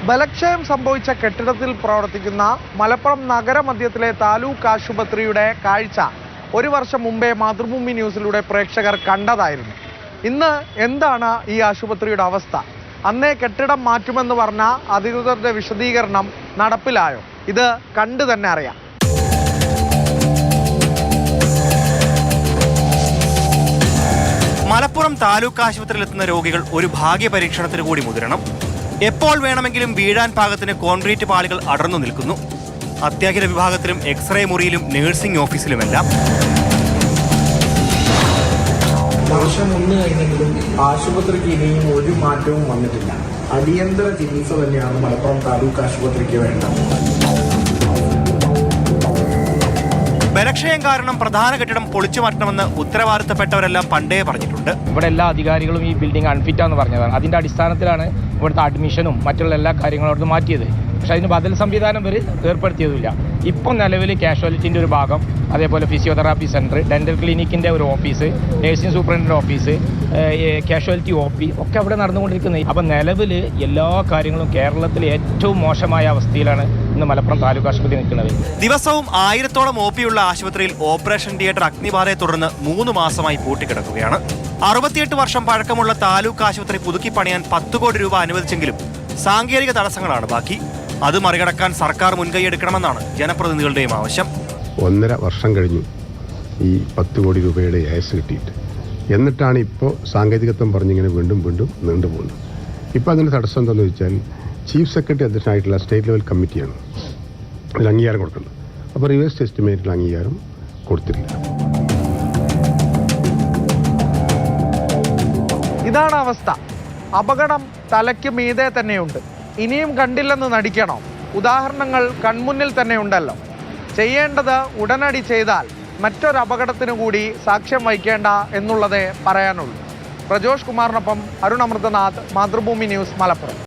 ബലക്ഷയം സംഭവിച്ച കെട്ടിടത്തിൽ പ്രവർത്തിക്കുന്ന മലപ്പുറം നഗരമധ്യത്തിലെ താലൂക്ക് ആശുപത്രിയുടെ കാഴ്ച ഒരു വർഷം മുമ്പേ മാതൃഭൂമി ന്യൂസിലൂടെ പ്രേക്ഷകർ കണ്ടതായിരുന്നു. ഇന്ന് എന്താണ് ഈ ആശുപത്രിയുടെ അവസ്ഥ? അന്നേ കെട്ടിടം മാറ്റുമെന്ന് പറഞ്ഞ അധികൃതരുടെ വിശദീകരണം നടപ്പിലായോ? ഇത് കണ്ടു തന്നെ അറിയാം. മലപ്പുറം താലൂക്ക് ആശുപത്രിയിലെത്തുന്ന രോഗികൾ ഒരു ഭാഗ്യ പരീക്ഷണത്തിന് കൂടി മുതിരണം. എപ്പോൾ വേണമെങ്കിലും വീഴാൻ പാകത്തിന് കോൺക്രീറ്റ് പാളികൾ അടർന്നു നിൽക്കുന്നു. അത്യാഹിത വിഭാഗത്തിലും എക്സ്റേ മുറിയിലും നഴ്സിംഗ് ഓഫീസിലുമെല്ലാം. വർഷം ഒന്ന് കഴിഞ്ഞെങ്കിലും ആശുപത്രിക്ക് ഇനിയും ഒരു മാറ്റവും വന്നിട്ടില്ല. അടിയന്തര ചികിത്സ തന്നെയാണ് മലപ്പുറം താലൂക്ക് ആശുപത്രിക്ക് വേണ്ടത്. ബലക്ഷയം കാരണം പ്രധാന കെട്ടിടം പൊളിച്ചു മാറ്റണമെന്ന് ഉത്തരവാദിത്തപ്പെട്ടവരെല്ലാം പണ്ടേ പറഞ്ഞിട്ടുണ്ട്. ഇവിടെ എല്ലാ അധികാരികളും ഈ ബിൽഡിംഗ് അൺഫിറ്റാന്ന് പറഞ്ഞതാണ്. അതിന്റെ അടിസ്ഥാനത്തിലാണ് ഇവിടുത്തെ അഡ്മിഷനും മറ്റുള്ള എല്ലാ കാര്യങ്ങളും അവിടുന്ന് മാറ്റിയത്. പക്ഷെ അതിന് ബദൽ സംവിധാനം വരെ ഏർപ്പെടുത്തിയതുമില്ല. ഇപ്പം നിലവിൽ കാഷ്വാലിറ്റിൻ്റെ ഒരു ഭാഗം, അതേപോലെ ഫിസിയോതെറാപ്പി സെൻറ്റർ, ഡെൻ്റൽ ക്ലിനിക്കിൻ്റെ ഒരു ഓഫീസ്, നഴ്സിംഗ് സൂപ്രണ്ടിൻ്റെ ഓഫീസ്, കാഷ്വാലിറ്റി OP ഒക്കെ അവിടെ നടന്നുകൊണ്ടിരിക്കുന്നത്. അപ്പം നിലവിൽ എല്ലാ കാര്യങ്ങളും കേരളത്തിലെ ഏറ്റവും മോശമായ അവസ്ഥയിലാണ് ഇന്ന് മലപ്പുറം താലൂക്ക് ആശുപത്രി നിൽക്കുന്നത്. ദിവസവും 1000-ഓളം OP ഉള്ള ആശുപത്രിയിൽ ഓപ്പറേഷൻ തിയേറ്റർ അഗ്നിബാധയെ തുടർന്ന് 3 മാസമായി പൂട്ടിക്കിടക്കുകയാണ്. 68 വർഷം പഴക്കമുള്ള താലൂക്ക് ആശുപത്രി പുതുക്കി പണിയാൻ 10 കോടി രൂപ അനുവദിച്ചെങ്കിലും സാങ്കേതിക തടസ്സങ്ങളാണ് ബാക്കി. അത് മറികടക്കാൻ സർക്കാർ മുൻകൈയെടുക്കണമെന്നാണ് ജനപ്രതിനിധികളുടെയും ആവശ്യം. 1.5 വർഷം കഴിഞ്ഞു ഈ 10 കോടി രൂപയുടെ ആയസ് കിട്ടിയിട്ട്. എന്നിട്ടാണ് ഇപ്പോൾ സാങ്കേതികത്വം പറഞ്ഞിങ്ങനെ വീണ്ടും നീണ്ടുപോകുന്നത്. ഇപ്പോൾ അതിൻ്റെ തടസ്സം എന്താണെന്ന് വെച്ചാൽ ചീഫ് സെക്രട്ടറി അധ്യക്ഷനായിട്ടുള്ള സ്റ്റേറ്റ് ലെവൽ കമ്മിറ്റിയാണ് അതിൽ അംഗീകാരം കൊടുക്കുന്നത്. അപ്പോൾ റിവേഴ്സ് എസ്റ്റിമേറ്റിൽ അംഗീകാരം കൊടുത്തിട്ടില്ല. ഇതാണ് അവസ്ഥ. അപകടം തലയ്ക്ക് മീതെ തന്നെയുണ്ട്. ഇനിയും കണ്ടില്ലെന്ന് നടിക്കണോ? ഉദാഹരണങ്ങൾ കൺമുന്നിൽ തന്നെ ഉണ്ടല്ലോ. ചെയ്യേണ്ടത് ഉടനടി ചെയ്താൽ മറ്റൊരു അപകടത്തിനു കൂടി സാക്ഷ്യം വഹിക്കേണ്ട എന്നുള്ളതേ പറയാനുള്ളൂ. പ്രജോഷ് കുമാറിനൊപ്പം അരുൺ അമൃതനാഥ്, മാതൃഭൂമി ന്യൂസ്, മലപ്പുറം.